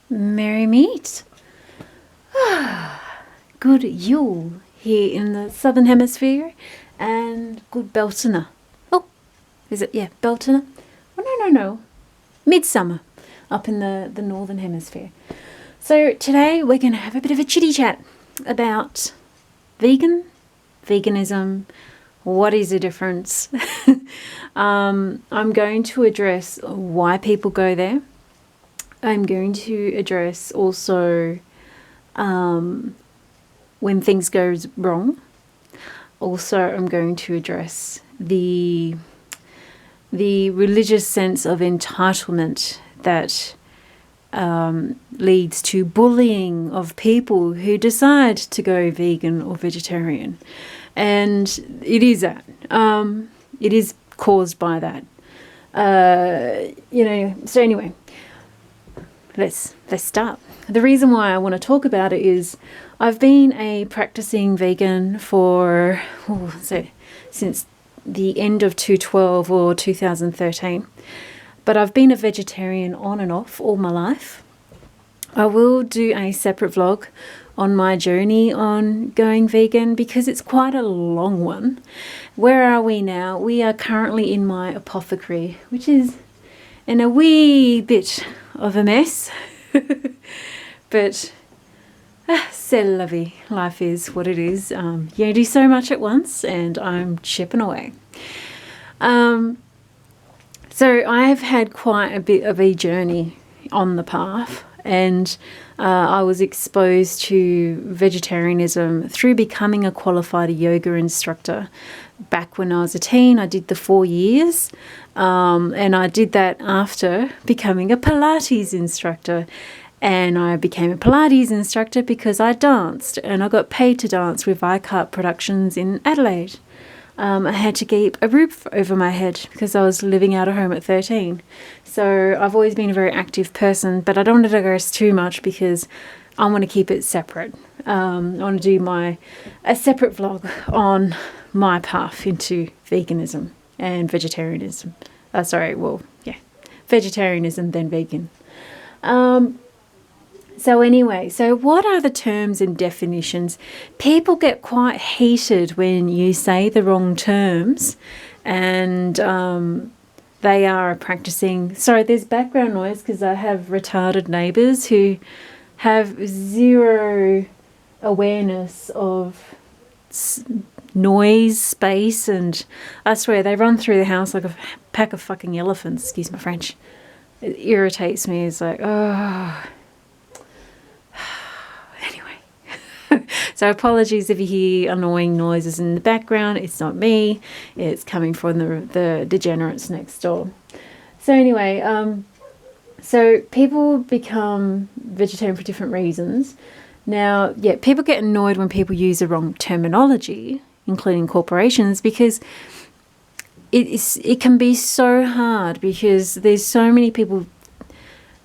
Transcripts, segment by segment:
Merry meet. Good Yule here in the Southern Hemisphere and good Beltana. Oh, is it? Yeah, Beltana. Oh, no. Midsummer up in the Northern Hemisphere. So today we're going to have a bit of a chitty chat about veganism. What is the difference? I'm going to address why people go there. I'm going to address also when things go wrong. Also, I'm going to address the religious sense of entitlement that leads to bullying of people who decide to go vegan or vegetarian. And it is that. It is caused by that. So anyway, let's start. The reason why I want to talk about it is I've been a practicing vegan for since the end of 2012 or 2013, but I've been a vegetarian on and off all my life. I will do a separate vlog on my journey on going vegan because it's quite a long one. Where are we now? We are currently in my apothecary, which is in a wee bit of a mess. But c'est la vie. Life is what it is. You do so much at once, and I'm chipping away. So I have had quite a bit of a journey on the path, and I was exposed to vegetarianism through becoming a qualified yoga instructor. Back when I was a teen, I did the 4 years, and I did that after becoming a Pilates instructor. And I became a Pilates instructor because I danced, and I got paid to dance with Viscart Productions in Adelaide. I had to keep a roof over my head because I was living out of home at 13. So I've always been a very active person, but I don't want to digress too much because I want to keep it separate. I want to do a separate vlog on my path into veganism and vegetarianism. Vegetarianism then vegan. So anyway, what are the terms and definitions? People get quite heated when you say the wrong terms, and they are practicing. Sorry, there's background noise because I have retarded neighbours who have zero awareness of noise, space, and I swear they run through the house like a pack of fucking elephants. Excuse my French. It irritates me. It's like, oh... So apologies if you hear annoying noises in the background. It's not me. It's coming from the degenerates next door. So anyway, so people become vegetarian for different reasons. Now, yeah, people get annoyed when people use the wrong terminology, including corporations, because it can be so hard because there's so many people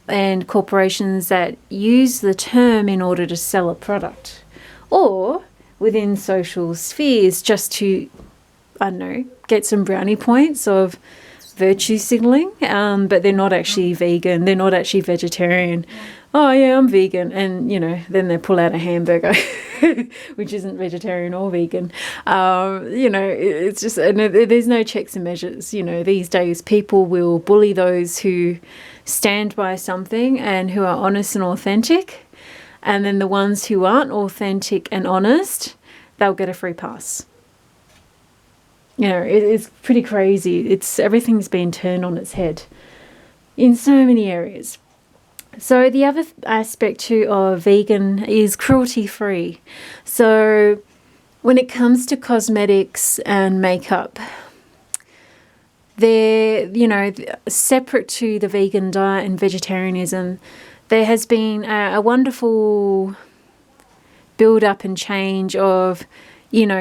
and corporations that use the term in order to sell a product, or within social spheres just to, I don't know, get some brownie points of virtue signaling, but they're not actually vegan, they're not actually vegetarian. Oh yeah, I'm vegan, and then they pull out a hamburger which isn't vegetarian or vegan. It's just, and there's no checks and measures. These days people will bully those who stand by something and who are honest and authentic, and then the ones who aren't authentic and honest, they'll get a free pass. It's pretty crazy. Everything's been turned on its head in so many areas. So the other aspect too of vegan is cruelty-free. So when it comes to cosmetics and makeup, they're, separate to the vegan diet and vegetarianism, there has been a wonderful build-up and change of,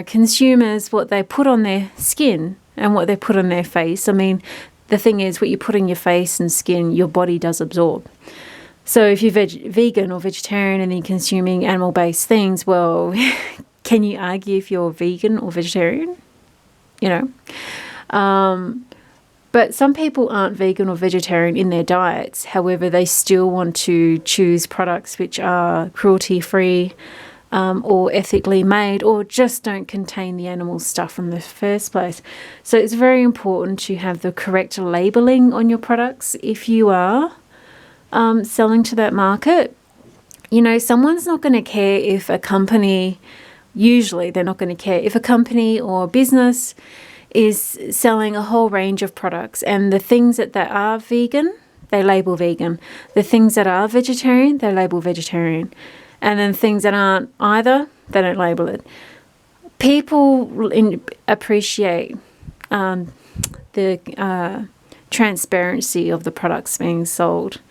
consumers, what they put on their skin and what they put on their face. I mean, the thing is, what you put on your face and skin, your body does absorb. So if you're vegan or vegetarian and you're consuming animal-based things, well, can you argue if you're vegan or vegetarian? But some people aren't vegan or vegetarian in their diets. However, they still want to choose products which are cruelty-free or ethically made, or just don't contain the animal stuff in the first place. So it's very important to have the correct labeling on your products if you are selling to that market. You know, someone's not going to care if a company, usually they're not going to care if a company or business is selling a whole range of products, and the things that are vegan, they label vegan. The things that are vegetarian, they label vegetarian. And then things that aren't either, they don't label it. People appreciate the transparency of the products being sold.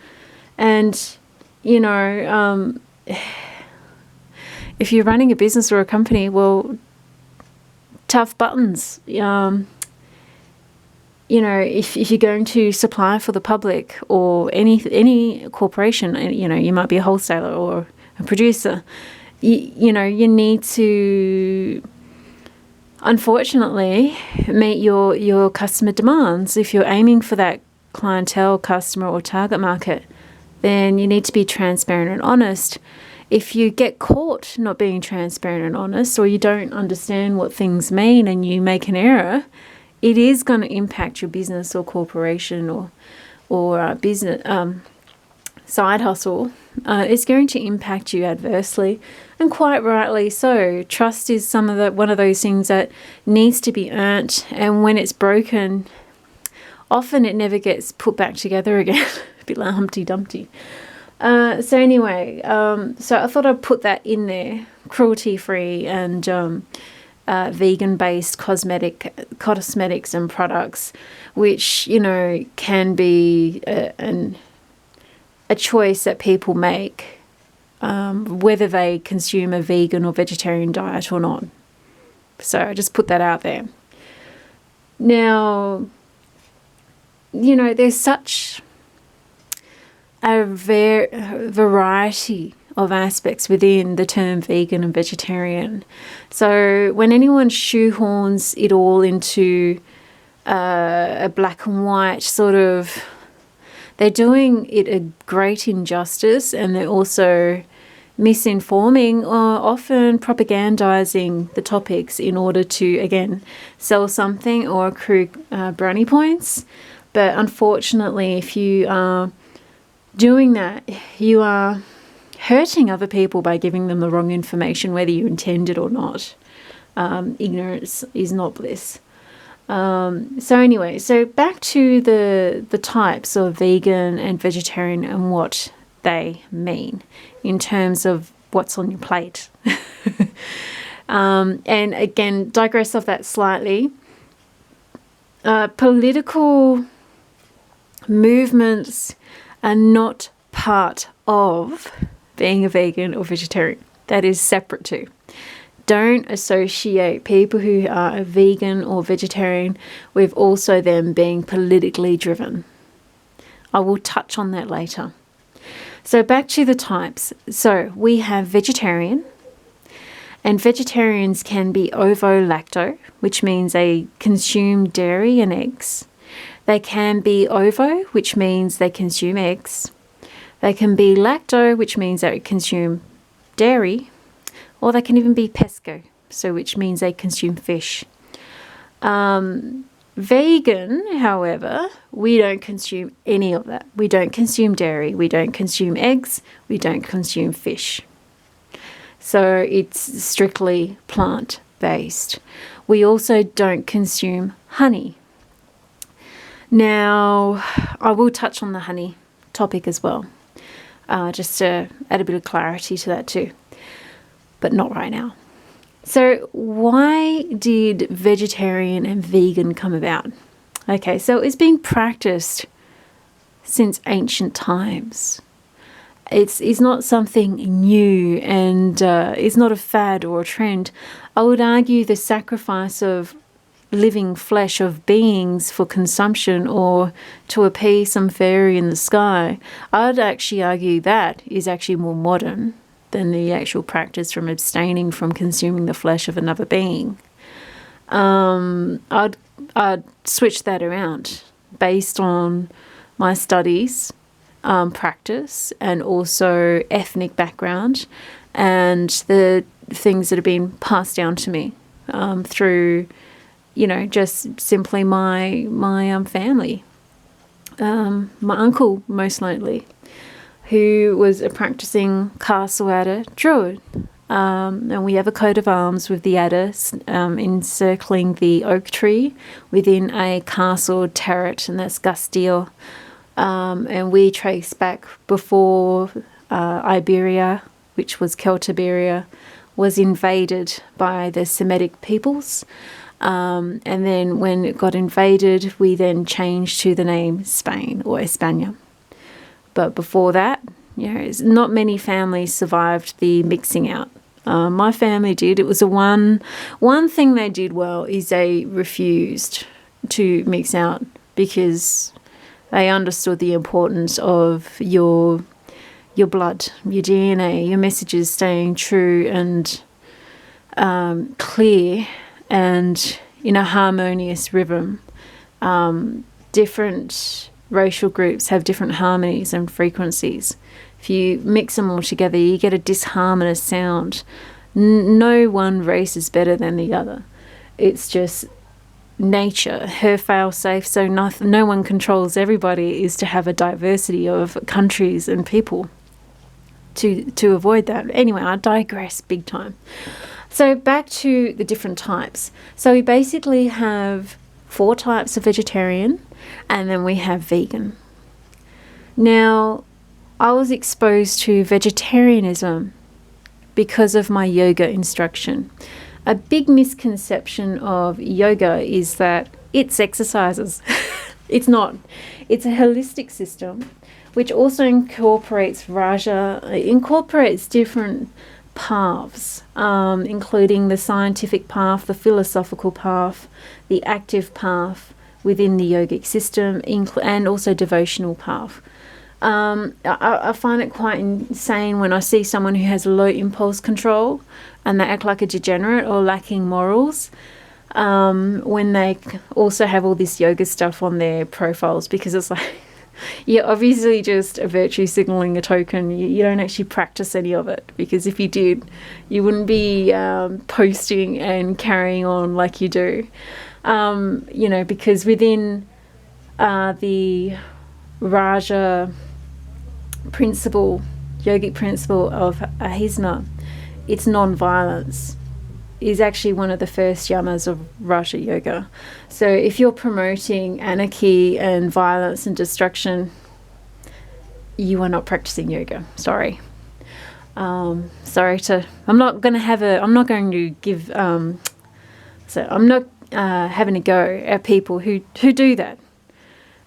And, you know, if you're running a business or a company, well, tough buttons. You know, if you're going to supply for the public or any corporation, you know, you might be a wholesaler or a producer, you know, you need to, unfortunately, meet your customer demands. If you're aiming for that clientele, customer or target market, then you need to be transparent and honest. If you get caught not being transparent and honest, or you don't understand what things mean and you make an error, it is going to impact your business or corporation or business side hustle. It's going to impact you adversely, and quite rightly so. Trust is one of those things that needs to be earned, and when it's broken, often it never gets put back together again. A bit like Humpty Dumpty. So anyway, so I thought I'd put that in there, cruelty-free and vegan-based cosmetics and products, which, you know, can be a choice that people make, whether they consume a vegan or vegetarian diet or not. So I just put that out there. Now, you know, there's such a variety of aspects within the term vegan and vegetarian. So when anyone shoehorns it all into a black and white sort of, they're doing it a great injustice, and they're also misinforming or often propagandizing the topics in order to, again, sell something or accrue brownie points. But unfortunately, if you are doing that, you are hurting other people by giving them the wrong information, whether you intend it or not. Ignorance is not bliss. So anyway, so back to the types of vegan and vegetarian and what they mean in terms of what's on your plate. And again, digress off that slightly. Political movements are not part of being a vegan or vegetarian. That is separate too. Don't associate people who are a vegan or vegetarian with also them being politically driven. I will touch on that later. So back to the types. So we have vegetarian, and vegetarians can be ovo lacto, which means they consume dairy and eggs. They can be ovo, which means they consume eggs. They can be lacto, which means they consume dairy, or they can even be pesco, so which means they consume fish. Vegan, however, we don't consume any of that. We don't consume dairy, we don't consume eggs, we don't consume fish. So it's strictly plant-based. We also don't consume honey. Now, I will touch on the honey topic as well, just to add a bit of clarity to that too, but not right now. So why did vegetarian and vegan come about? Okay, so it's been practiced since ancient times. It's not something new, and it's not a fad or a trend. I would argue the sacrifice of living flesh of beings for consumption or to appease some fairy in the sky, I'd actually argue that is actually more modern than the actual practice from abstaining from consuming the flesh of another being. I'd switch that around. based on my studies, practice, and also ethnic background, and the things that have been passed down to me through, just simply my family. My uncle, most likely, who was a practicing castle adder druid. And we have a coat of arms with the adder encircling the oak tree within a castle turret, and that's Gusteel. And we trace back before Iberia, which was Celtiberia, was invaded by the Semitic peoples. And then when it got invaded, we then changed to the name Spain or España. But before that, not many families survived the mixing out. My family did. It was one thing they did well is they refused to mix out because they understood the importance of your blood, your DNA, your messages staying true and clear and in a harmonious rhythm. Different racial groups have different harmonies and frequencies. If you mix them all together, you get a disharmonious sound. No one race is better than the other. It's just nature, her fail-safe, so no one controls everybody, is to have a diversity of countries and people to avoid that. Anyway, I digress big time. So back to the different types. So we basically have 4 types of vegetarian, and then we have vegan. Now, I was exposed to vegetarianism because of my yoga instruction. A big misconception of yoga is that it's exercises. It's not. It's a holistic system which also incorporates Raja, incorporates different paths, including the scientific path, the philosophical path, the active path within the yogic system, and also devotional path. I find it quite insane when I see someone who has low impulse control and they act like a degenerate or lacking morals, when they also have all this yoga stuff on their profiles, because it's like, you're obviously just a virtue signaling a token. You don't actually practice any of it, because if you did, you wouldn't be posting and carrying on like you do. Because within the Raja principle, yogic principle of Ahimsa, it's non-violence, is actually one of the first yamas of Raja Yoga. So if you're promoting anarchy and violence and destruction, you are not practicing yoga. Sorry. I'm not going to give, I'm not having a go at people who do that.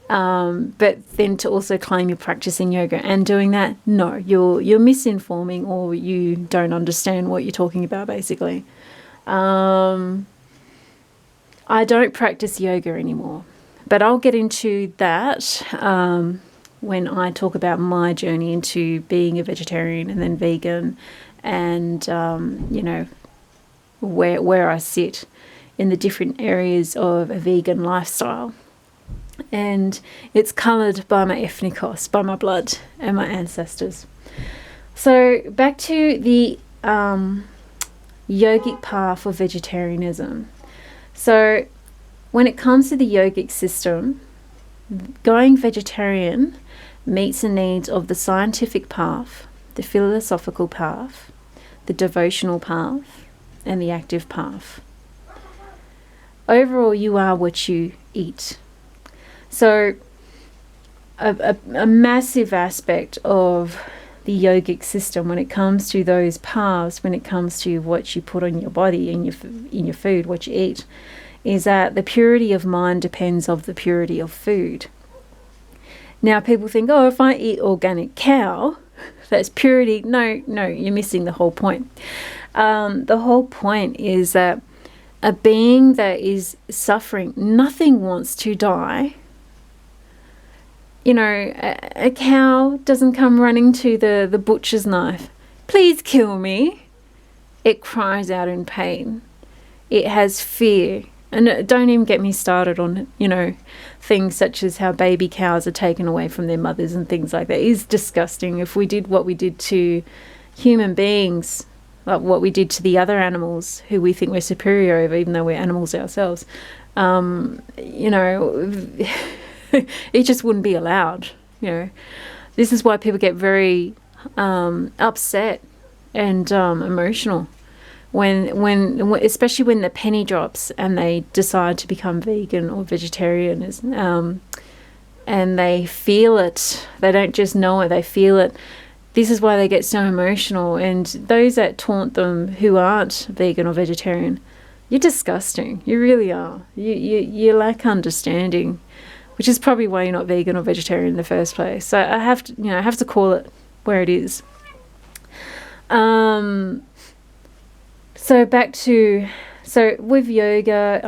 But then to also claim you're practicing yoga and doing that, no, you're misinforming, or you don't understand what you're talking about, basically. I don't practice yoga anymore, but I'll get into that when I talk about my journey into being a vegetarian and then vegan, and where I sit in the different areas of a vegan lifestyle. And it's coloured by my ethnicos, by my blood and my ancestors. So back to the yogic path of vegetarianism. So when it comes to the yogic system, going vegetarian meets the needs of the scientific path, the philosophical path, the devotional path, and the active path. Overall, you are what you eat. So a massive aspect of the yogic system when it comes to those paths, when it comes to what you put on your body, in your food, what you eat, is that the purity of mind depends on the purity of food. Now people think, oh, if I eat organic cow, that's purity. No, you're missing the whole point. The whole point is that a being that is suffering, nothing wants to die. A cow doesn't come running to the butcher's knife. Please kill me. It cries out in pain. It has fear. And don't even get me started on, things such as how baby cows are taken away from their mothers and things like that. It is disgusting. If we did what we did to human beings, like what we did to the other animals who we think we're superior over, even though we're animals ourselves, it just wouldn't be allowed. This is why people get very upset and emotional when especially when the penny drops and they decide to become vegan or vegetarian, and they feel it. They don't just know it, they feel it. This is why they get so emotional. And those that taunt them who aren't vegan or vegetarian, you're disgusting. You really are. You lack understanding, which is probably why you're not vegan or vegetarian in the first place. So I have to call it where it is. So with yoga,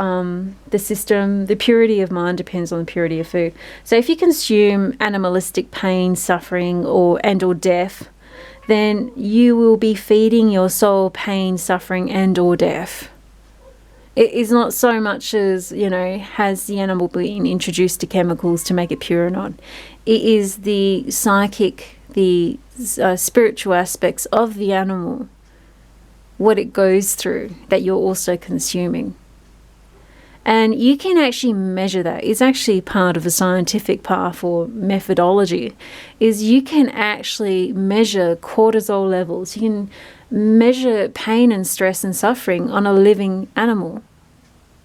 the purity of mind depends on the purity of food. So if you consume animalistic pain, suffering, or death, then you will be feeding your soul pain, suffering, and or death. It is not so much as, has the animal been introduced to chemicals to make it pure or not. It is the psychic, the spiritual aspects of the animal, what it goes through, that you're also consuming. And you can actually measure that. It's actually part of a scientific path or methodology, is you can actually measure cortisol levels. You can measure pain and stress and suffering on a living animal.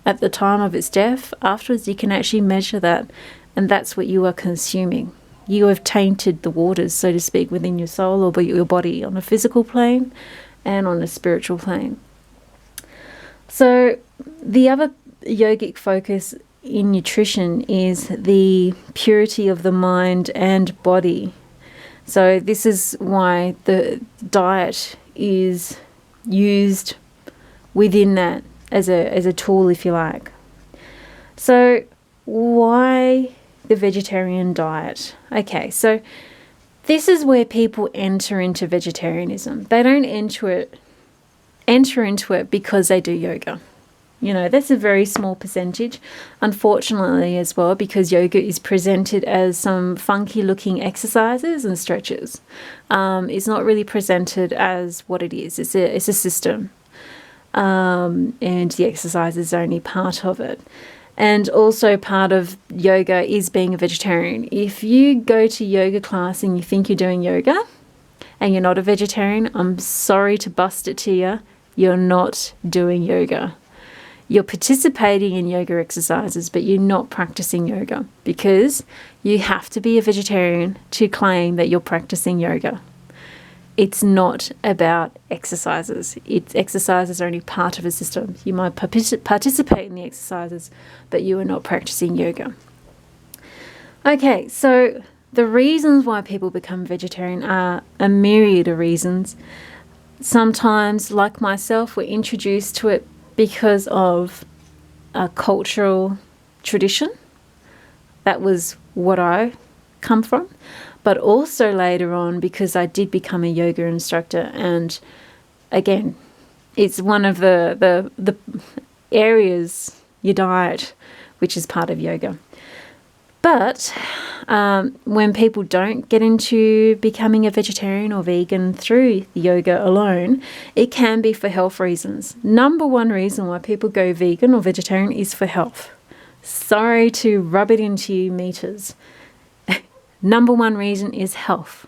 At the time of its death, afterwards, you can actually measure that. And that's what you are consuming. You have tainted the waters, so to speak, within your soul or your body on a physical plane and on a spiritual plane. So the other yogic focus in nutrition is the purity of the mind and body. So this is why the diet is used within that as a tool, if you like. So why the vegetarian diet? Okay, so this is where people enter into vegetarianism. They don't enter into it because they do yoga. That's a very small percentage, unfortunately, as well, because yoga is presented as some funky looking exercises and stretches. It's not really presented as what it is. It's a system. And the exercise is only part of it. And also part of yoga is being a vegetarian. If you go to yoga class and you think you're doing yoga and you're not a vegetarian, I'm sorry to bust it to you. You're not doing yoga. You're participating in yoga exercises, but you're not practicing yoga, because you have to be a vegetarian to claim that you're practicing yoga. It's not about exercises. Exercise is only part of a system. You might participate in the exercises, but you are not practicing yoga. Okay, so the reasons why people become vegetarian are a myriad of reasons. Sometimes, like myself, we're introduced to it because of a cultural tradition. That was what I come from. But also later on, because I did become a yoga instructor, and again, it's one of the areas, your diet, which is part of yoga. But when people don't get into becoming a vegetarian or vegan through yoga alone, it can be for health reasons. Number one reason why people go vegan or vegetarian is for health. Sorry to rub it into you meters. Number one reason is health.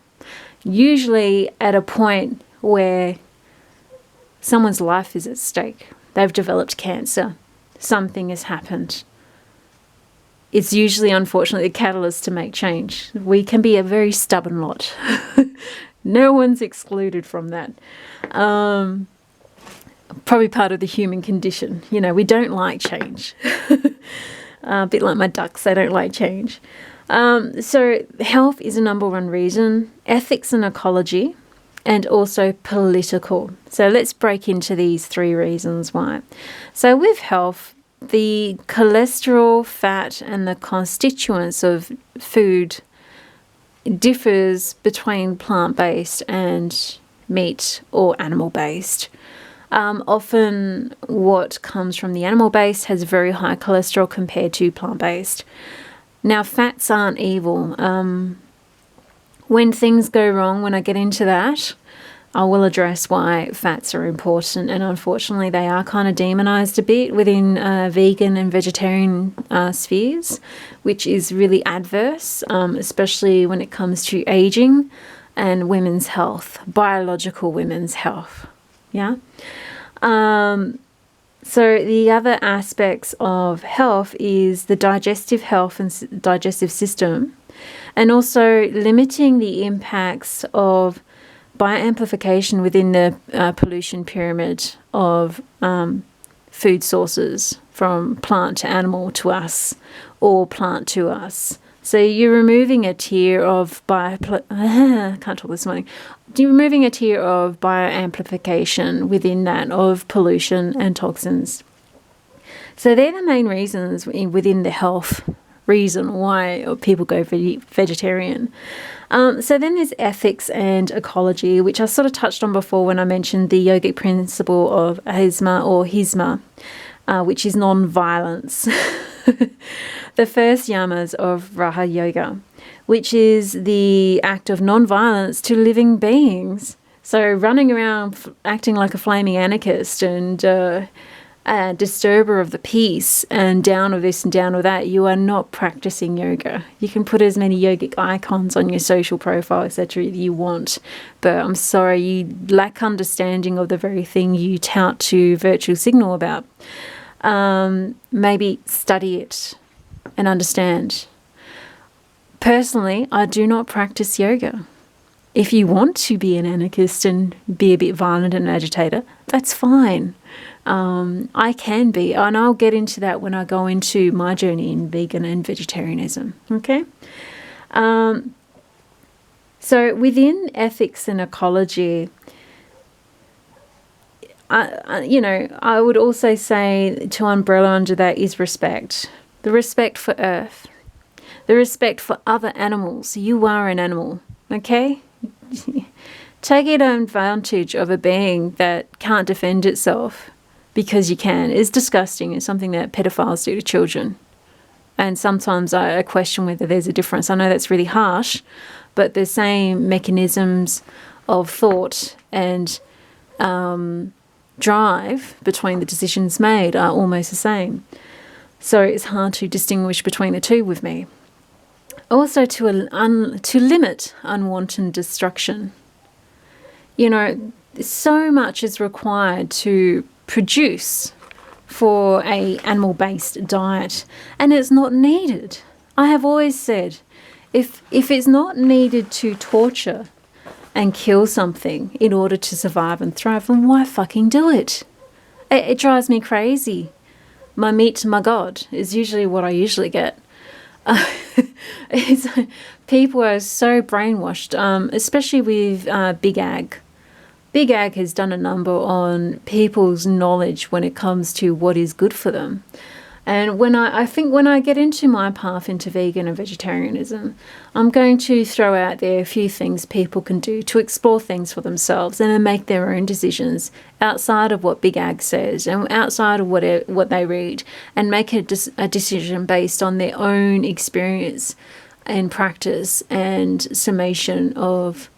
Usually at a point where someone's life is at stake. They've developed cancer. Something has happened. It's usually, unfortunately, a catalyst to make change. We can be a very stubborn lot. No one's excluded from that. Probably part of the human condition. We don't like change. A bit like my ducks, they don't like change. So health is a number one reason, ethics and ecology, and also political. So let's break into these three reasons why. So with health, the cholesterol, fat, and the constituents of food differs between plant-based and meat or animal-based. Often what comes from the animal-based has very high cholesterol compared to plant-based. Now, fats aren't evil. When things go wrong, when I get into that, I will address why fats are important, and unfortunately they are kind of demonized a bit within vegan and vegetarian spheres, which is really adverse, especially when it comes to aging and women's health, biological women's health. Yeah. So the other aspects of health is the digestive health and digestive system, and also limiting the impacts of bioamplification within the pollution pyramid of food sources, from plant to animal to us, or plant to us. So you're removing a tier of can't talk this morning. You're removing a tier of bioamplification within that of pollution and toxins. So they're the main reasons within the health reason why people go vegetarian. So then there's ethics and ecology, which I sort of touched on before when I mentioned the yogic principle of ahimsa or hisma, which is non-violence. The first yamas of Raha Yoga, which is the act of non-violence to living beings. So running around acting like a flaming anarchist and a disturber of the peace and down with this and down with that, you are not practicing yoga. You can put as many yogic icons on your social profile, etc. you want, but I'm sorry, you lack understanding of the very thing you tout to virtual signal about. Maybe study it and understand. Personally, I do not practice yoga. If you want to be an anarchist and be a bit violent and an agitator, that's fine. I can be, and I'll get into that when I go into my journey in vegan and vegetarianism. Okay? So within ethics and ecology, I would also say to umbrella under that is respect. The respect for Earth. The respect for other animals. You are an animal, okay? Taking advantage of a being that can't defend itself because you can is disgusting. It's something that pedophiles do to children. And sometimes I question whether there's a difference. I know that's really harsh, but the same mechanisms of thought and drive between the decisions made are almost the same. So it's hard to distinguish between the two with me. Also to limit unwanted destruction. So much is required to produce for a animal-based diet, and it's not needed. I have always said, if it's not needed to torture and kill something in order to survive and thrive, then why fucking do it? It drives me crazy. My meat, my God, is usually what I usually get. People are so brainwashed, especially with Big Ag. Big Ag has done a number on people's knowledge when it comes to what is good for them. And when I get into my path into vegan and vegetarianism, I'm going to throw out there a few things people can do to explore things for themselves and then make their own decisions outside of what Big Ag says and outside of what they read, and make a decision based on their own experience and practice and summation of,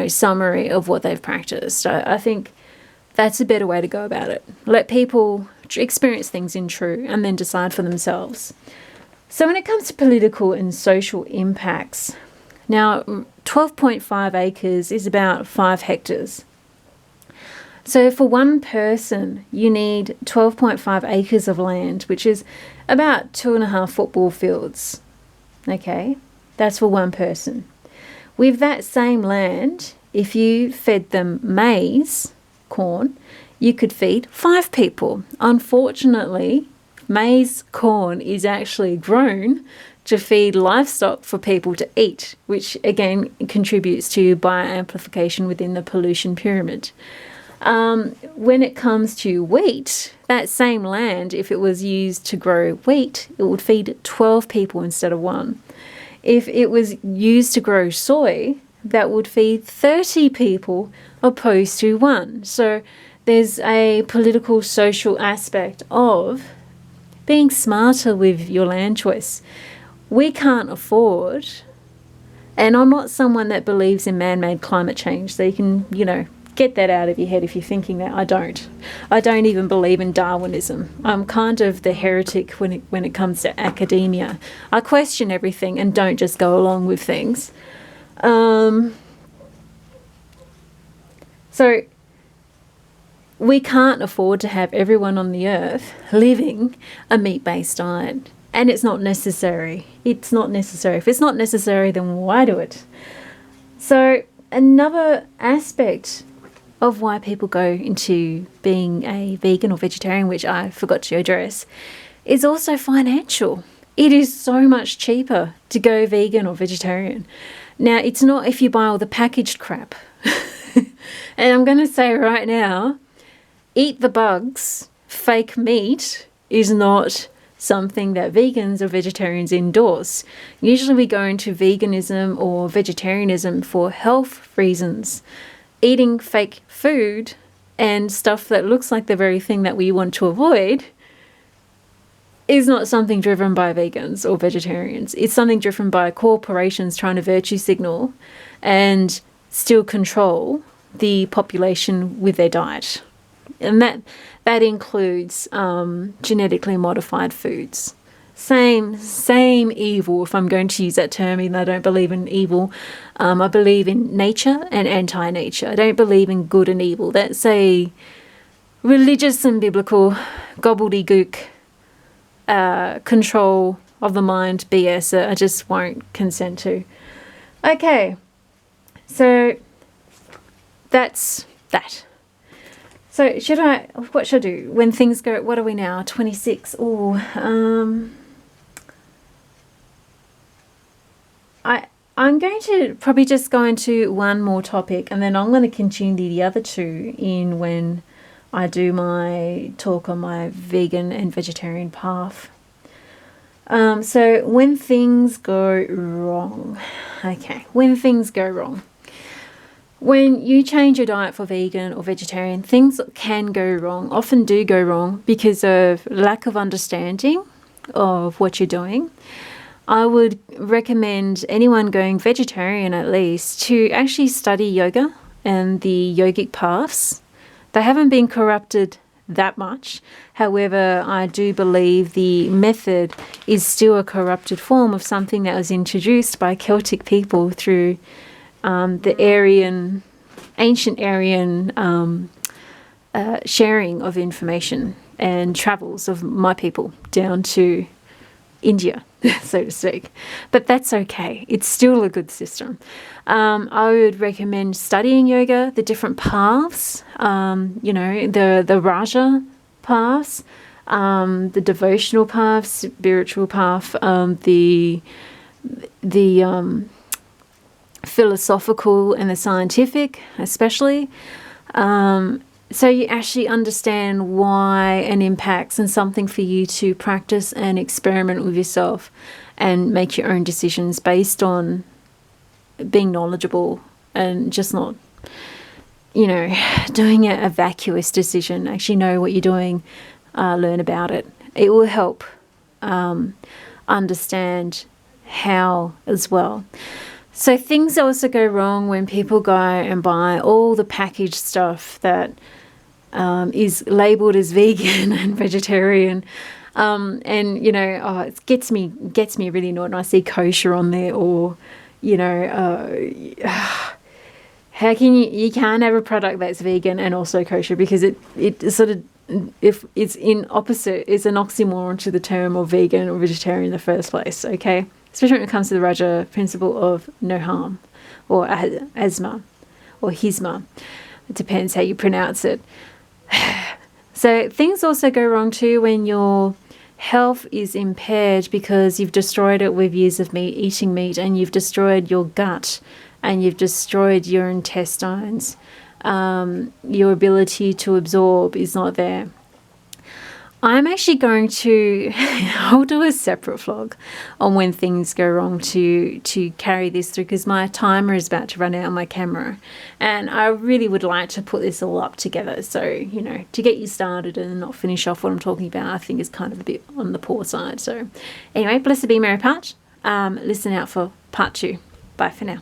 summary of what they've practiced. I think that's a better way to go about it. Let people experience things in true and then decide for themselves. So when it comes to political and social impacts, now 12.5 acres is about 5 hectares. So for one person, you need 12.5 acres of land, which is about 2.5 football fields. Okay, that's for one person. With that same land, if you fed them maize, corn, you could feed 5 people. Unfortunately, maize corn is actually grown to feed livestock for people to eat, which again contributes to bioamplification within the pollution pyramid. When it comes to wheat, that same land, if it was used to grow wheat, it would feed 12 people instead of 1. If it was used to grow soy, that would feed 30 people opposed to 1. So there's a political, social aspect of being smarter with your land choice. We can't afford, and I'm not someone that believes in man-made climate change, so you can, get that out of your head if you're thinking that. I don't even believe in Darwinism. I'm kind of the heretic when it comes to academia. I question everything and don't just go along with things. So we can't afford to have everyone on the earth living a meat-based diet. And it's not necessary. It's not necessary. If it's not necessary, then why do it? So another aspect of why people go into being a vegan or vegetarian, which I forgot to address, is also financial. It is so much cheaper to go vegan or vegetarian. Now, it's not if you buy all the packaged crap. And I'm going to say right now, eat the bugs, fake meat is not something that vegans or vegetarians endorse. Usually we go into veganism or vegetarianism for health reasons. Eating fake food and stuff that looks like the very thing that we want to avoid is not something driven by vegans or vegetarians. It's something driven by corporations trying to virtue signal and still control the population with their diet. And that includes genetically modified foods. Same evil, if I'm going to use that term, even though I don't believe in evil. I believe in nature and anti-nature. I don't believe in good and evil. That's a religious and biblical gobbledygook control of the mind BS that I just won't consent to. Okay, so that's that. So what should I do when things go, what are we now, 26? I'm going to probably just go into one more topic, and then I'm going to continue the other two in when I do my talk on my vegan and vegetarian path. So when things go wrong. Okay, when things go wrong. When you change your diet for vegan or vegetarian, things can go wrong, often do go wrong because of lack of understanding of what you're doing. I would recommend anyone going vegetarian at least to actually study yoga and the yogic paths. They haven't been corrupted that much. However, I do believe the method is still a corrupted form of something that was introduced by Celtic people through the ancient Aryan sharing of information and travels of my people down to India, so to speak. But that's okay. It's still a good system. I would recommend studying yoga, the different paths, the Raja paths, the devotional path, spiritual path, the philosophical and the scientific, especially. So you actually understand why it impacts, and something for you to practice and experiment with yourself and make your own decisions based on being knowledgeable and just not, doing a vacuous decision. Actually know what you're doing, learn about it. It will help understand how as well. So things also go wrong when people go and buy all the packaged stuff that is labelled as vegan and vegetarian, it gets me really annoyed when I see kosher on there, or how can you can't have a product that's vegan and also kosher, because it sort of, if it's in opposite, it's an oxymoron to the term of vegan or vegetarian in the first place. Okay, especially when it comes to the Raja principle of no harm, or asma, or hisma. It depends how you pronounce it. So things also go wrong too when your health is impaired because you've destroyed it with years of eating meat, and you've destroyed your gut, and you've destroyed your intestines. Your ability to absorb is not there. I'm actually going to, I'll do a separate vlog on when things go wrong to carry this through, because my timer is about to run out on my camera and I really would like to put this all up together. So, you know, to get you started and not finish off what I'm talking about, I think is kind of a bit on the poor side. So anyway, blessed be Mary Patch. Listen out for part 2. Bye for now.